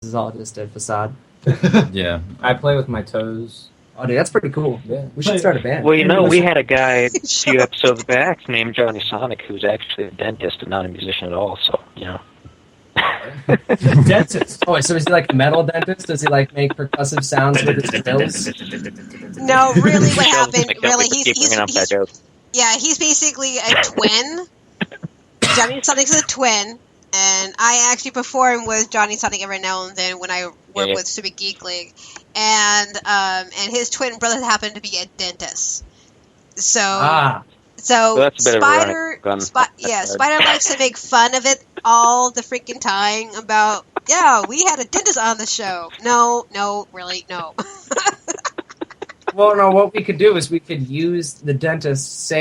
is all just a facade. Yeah. I play with my toes. Oh, dude, that's pretty cool. Yeah. We should start a band. Well, we had a guy a few episodes back named Johnny Sonic who's actually a dentist and not a musician at all, so, Dentist. Oh, so is he like a metal dentist? Does he like make percussive sounds with his pills? No, really, what happened? Really, he's basically a twin. Johnny Sonic's a twin, and I actually perform with Johnny Sonic every now and then when I work with Super Geek League, and his twin brother happened to be a dentist. So Spider likes to make fun of it all the freaking time about, we had a dentist on the show. No, really, no. Well, no, what we could do is we could use the dentist,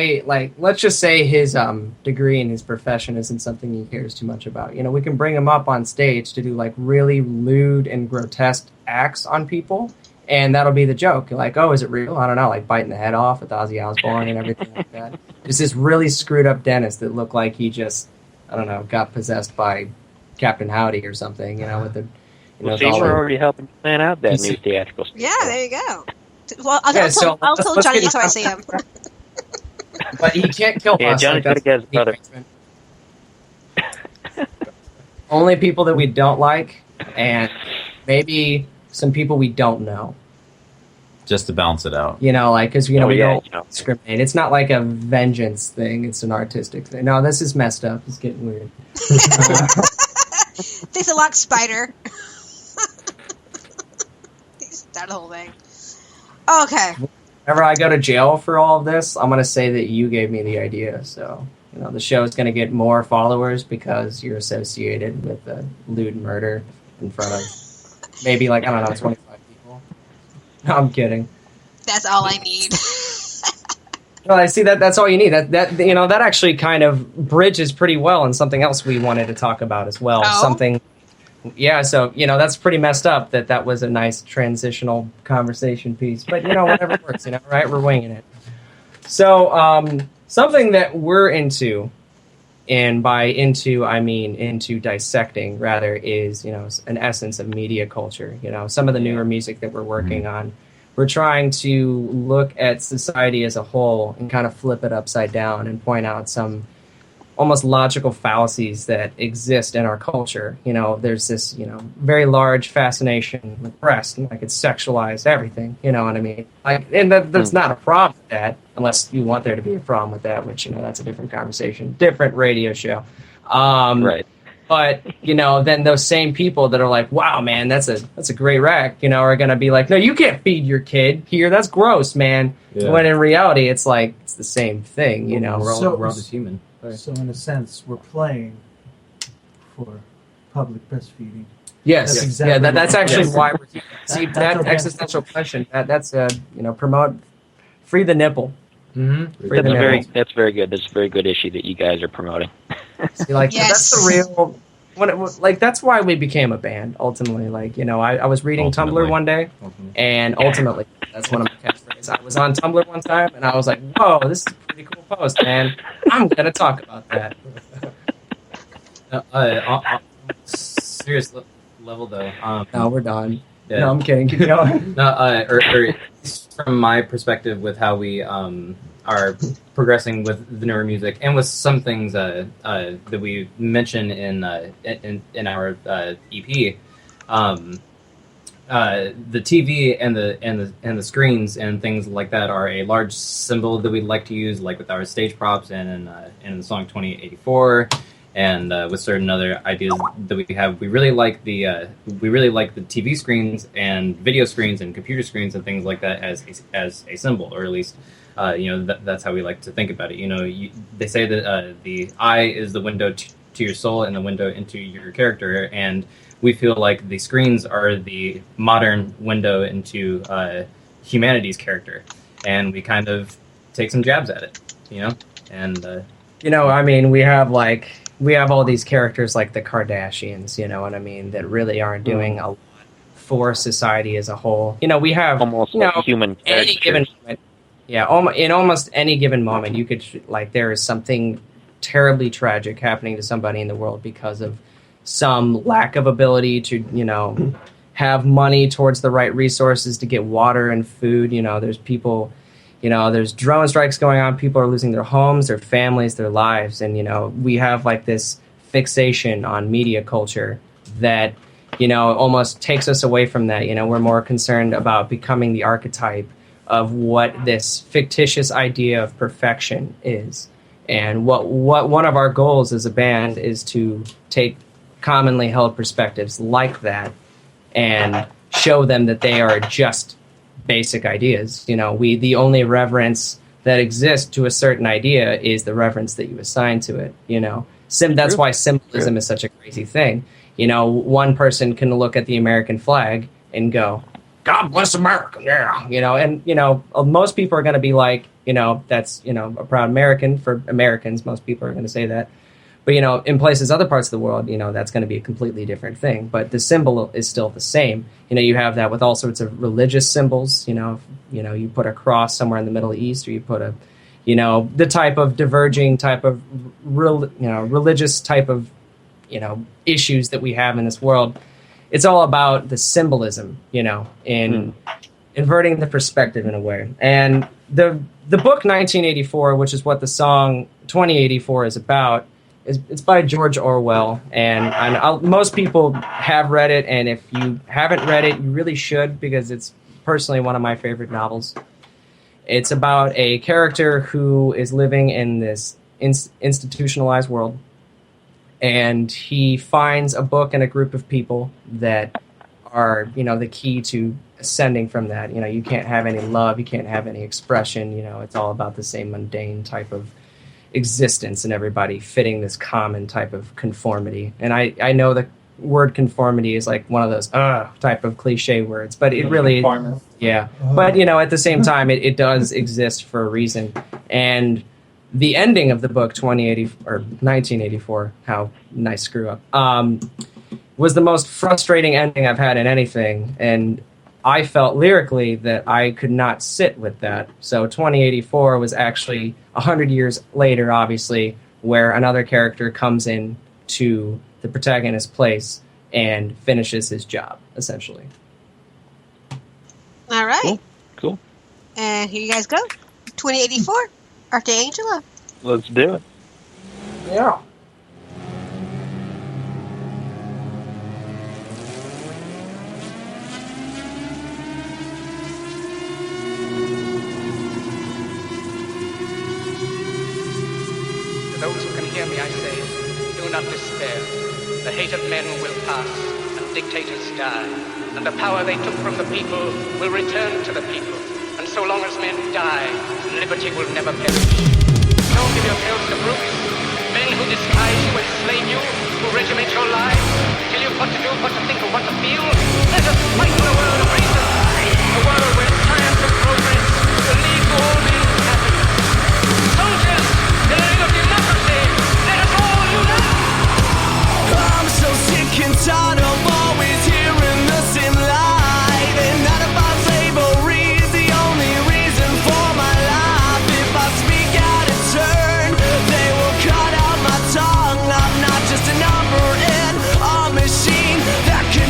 let's just say his degree and his profession isn't something he cares too much about. We can bring him up on stage to do, like, really lewd and grotesque acts on people, and that'll be the joke. Like, oh, is it real? I don't know, like biting the head off with Ozzy Osbourne and everything like that. It's this really screwed up dentist that looked like he just, I don't know, got possessed by Captain Howdy or something, with the... we're already helping plan out that new theatrical stuff. Yeah, there you go. Well, I'll tell Johnny so I see him. But he can't kill us. Yeah, Johnny's got to get his brother. Only people that we don't like, and maybe some people we don't know. Just to balance it out. Because, we don't discriminate. It's not like a vengeance thing. It's an artistic thing. No, this is messed up. It's getting weird. Thanks a lot, Spider. Start the whole thing. Okay. Whenever I go to jail for all of this, I'm going to say that you gave me the idea. So, the show is going to get more followers because you're associated with a lewd murder in front of maybe, 25 people. No, I'm kidding. That's all I need. Well, I see that's all you need. That actually kind of bridges pretty well in something else we wanted to talk about as well. Oh? Something... Yeah, so, that's pretty messed up that was a nice transitional conversation piece. But, whatever works, right? We're winging it. So, something that we're into, and by into, I mean into dissecting, rather, is, an essence of media culture. Some of the newer music that we're working on, we're trying to look at society as a whole and kind of flip it upside down and point out some almost logical fallacies that exist in our culture. There's this, very large fascination with breast, and it's sexualized everything, you know what I mean? And that's not a problem with that, unless you want there to be a problem with that, which, that's a different conversation, different radio show. Right. But, then those same people that are like, wow, man, that's a great rack, are going to be like, no, you can't feed your kid here. That's gross, man. Yeah. When in reality, it's like, it's the same thing, We're all just human. Right. So in a sense, we're playing for public breastfeeding. Yes, that's exactly that's actually why we're here. See, that existential question, that's promote free the nipple. Mm-hmm. That's very good. That's a very good issue that you guys are promoting. See, that's the real... that's why we became a band, ultimately. I was reading Tumblr one day, and ultimately, that's one of my catchphrases. I was on Tumblr one time, and I was like, whoa, this is a pretty cool post, man. I'm going to talk about that. On serious level, though. No, we're done. Yeah. No, I'm kidding. Keep going. No, from my perspective with how we are progressing with the newer music and with some things that we mention in our EP, the TV and the screens and things like that are a large symbol that we like to use, like with our stage props and in the song 2084. And with certain other ideas that we have, we really like the TV screens and video screens and computer screens and things like that as a symbol, or at least that's how we like to think about it. They say that the eye is the window to your soul and the window into your character, and we feel like the screens are the modern window into humanity's character, and we kind of take some jabs at it, and I mean, we have all these characters like the Kardashians, you know what I mean, that really aren't doing a lot for society as a whole. We have almost human any given moment. Yeah, in almost any given moment, you could there is something terribly tragic happening to somebody in the world because of some lack of ability to, you know, have money towards the right resources to get water and food. You know, there's people, you know, there's drone strikes going on. People are losing their homes, their families, their lives. And, you know, we have like this fixation on media culture that, you know, almost takes us away from that. You know, we're more concerned about becoming the archetype of what this fictitious idea of perfection is. And what one of our goals as a band is to take commonly held perspectives like that and show them that they are just basic ideas. You know, the only reverence that exists to a certain idea is the reverence that you assign to it. You know, that's why symbolism is such a crazy thing. You know, one person can look at the American flag and go, God bless America, yeah. You know, and, you know, most people are going to be like, you know, that's, you know, a proud American. For Americans, most people are going to say that. But, you know, in places, other parts of the world, you know, that's going to be a completely different thing. But the symbol is still the same. You know, you have that with all sorts of religious symbols. You know, you put a cross somewhere in the Middle East, or you put a, you know, the type of diverging type of, religious type of, you know, issues that we have in this world. It's all about the symbolism, you know, in inverting the perspective in a way. And the book 1984, which is what the song 2084 is about, it's by George Orwell. And most people have read it, and if you haven't read it, you really should, because it's personally one of my favorite novels. It's about a character who is living in this institutionalized world, and he finds a book and a group of people that are, you know, the key to ascending from that. You know, you can't have any love, you can't have any expression, you know, it's all about the same mundane type of existence and everybody fitting this common type of conformity. And I know the word conformity is like one of those type of cliche words, but it really, yeah. But, you know, at the same time, it does exist for a reason. And the ending of the book, 1984, how nice screw up, was the most frustrating ending I've had in anything. And I felt lyrically that I could not sit with that. So 2084 was actually 100 years later, obviously, where another character comes in to the protagonist's place and finishes his job, essentially. All right. Cool. And here you guys go. 2084. Arkangela. Let's do it. Yeah. To those who can hear me, I say, do not despair. The hate of men will pass, and dictators die, and the power they took from the people will return to the people. And so long as men die, liberty will never perish. Don't give yourselves to brutes, men who despise you, enslave you, who regiment your lives, tell you what to do, what to think, or what to feel. Let us fight in a world of reason, a world where science and progress will lead to all men's happiness. Soldiers, in the name of democracy, let us all unite! I'm so sick and tired of always hearing the same lie. They're not about slavery. Just a number in a machine that can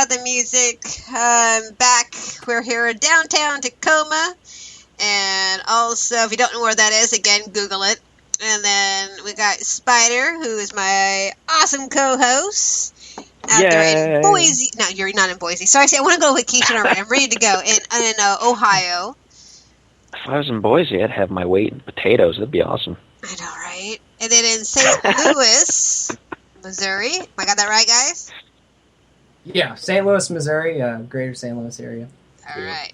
about the music. We're here in downtown Tacoma. And also, if you don't know where that is, again, Google it. And then we got Spider, who is my awesome co-host. Out there in Boise. No, you're not in Boise. Sorry, I want to go on vacation already. I'm ready to go. In Ohio. If I was in Boise, I'd have my weight in potatoes. That'd be awesome. I know, right? And then in St. Louis, Missouri. I got that right, guys? Yeah, St. Louis, Missouri, greater St. Louis area. All right.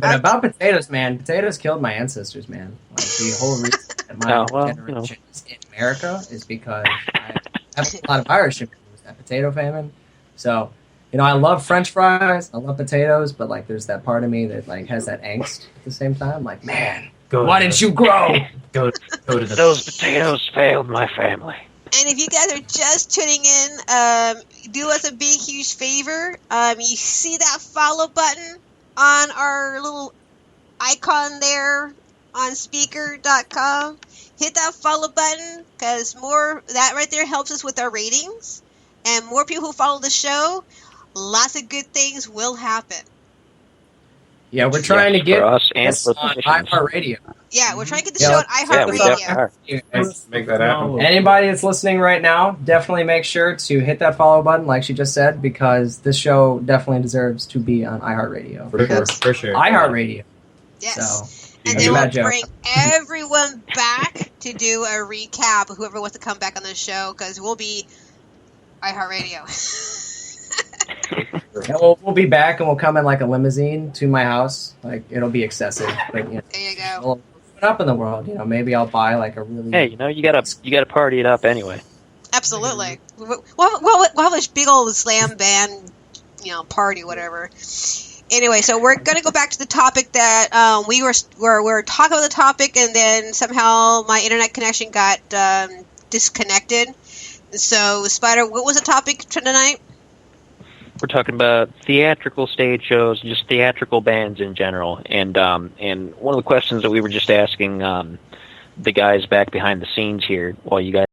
But about potatoes, man. Potatoes killed my ancestors, man. Like, the whole reason that my generation is in America is because I have a lot of Irish influence. That potato famine. So, I love French fries. I love potatoes, but like, there's that part of me that like has that angst at the same time. Like, man, why didn't you grow? Go to Those potatoes failed my family. And if you guys are just tuning in, do us a big, huge favor. You see that follow button on our little icon there on speaker.com. Hit that follow button because that right there helps us with our ratings. And more people who follow the show, lots of good things will happen. Yeah, we're trying to get for us and for on iHeartRadio. Yeah, we're trying to get the show on iHeartRadio. Make that happen. Anybody that's listening right now, definitely make sure to hit that follow button, like she just said, because this show definitely deserves to be on iHeartRadio. For sure. iHeartRadio. Yes. So, and then we'll bring everyone back to do a recap, whoever wants to come back on the show, because we'll be iHeartRadio. And we'll be back, and we'll come in like a limousine to my house. Like, it'll be excessive, but there you go. We'll put up in the world. Maybe I'll buy like a really. Hey, you gotta party it up anyway. Absolutely. We'll have a big old slam band, party, whatever. Anyway, so we're gonna go back to the topic that we were talking about the topic, and then somehow my internet connection got disconnected. So, Spider, what was the topic tonight? We're talking about theatrical stage shows, just theatrical bands in general, and one of the questions that we were just asking the guys back behind the scenes here, while you guys